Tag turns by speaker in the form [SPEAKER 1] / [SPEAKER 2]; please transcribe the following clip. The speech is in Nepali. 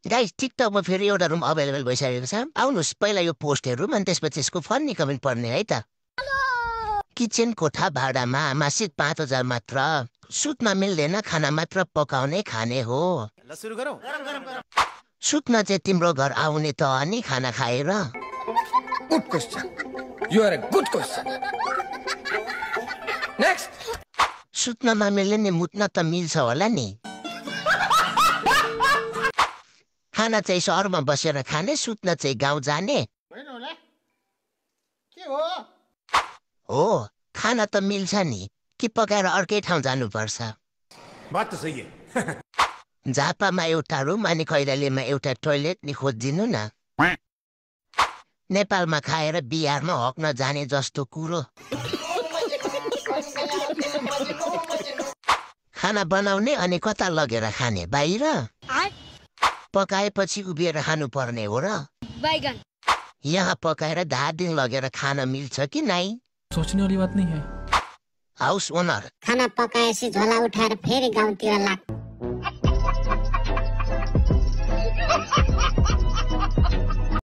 [SPEAKER 1] गाइस टिकटकमा फेरि एउटा रुम अभाइलेबल भइसकेको छ आउनुहोस् पहिला यो पोस्ट हेरौँ अनि त्यसपछि यसको फन्नी कमेन्ट पढ्ने है त किचन कोठा भाडामा मासिक 5,000 मात्र सुत्न मिल्दैन खाना मात्र पकाउने खाने हो
[SPEAKER 2] सुरु गरौँ
[SPEAKER 1] सुत्न चाहिँ तिम्रो घर आउने त अनि खाना खाएर
[SPEAKER 3] Good question. You are a good question. Next.
[SPEAKER 1] सुत्न नमिल्ने नि मुत्न त मिल्छ होला नि खाना चाहिँ सहरमा बसेर खाने सुत्न चाहिँ गाउँ जाने हो खाना त मिल्छ नि कि पकाएर अर्कै ठाउँ जानुपर्छ
[SPEAKER 2] बात त सही है
[SPEAKER 1] झापामा एउटा रुम अनि कैलालीमा एउटा टोइलेट नि खोजिदिनु न नेपालमा खाएर बिहारमा हक्न जाने जस्तो कुरो खाना बनाउने अनि कता लगेर खाने बाहिर पकाएपछि उभिएर खानु पर्ने हो र यहाँ पकाएर 10 दिन लगेर खान मिल्छ कि नाइ
[SPEAKER 4] सोचने वाली बात नहीं है
[SPEAKER 1] हाउस ओनर
[SPEAKER 5] खाना पकाएपछि झोला उठाएर फेरि गाउँतिर लाग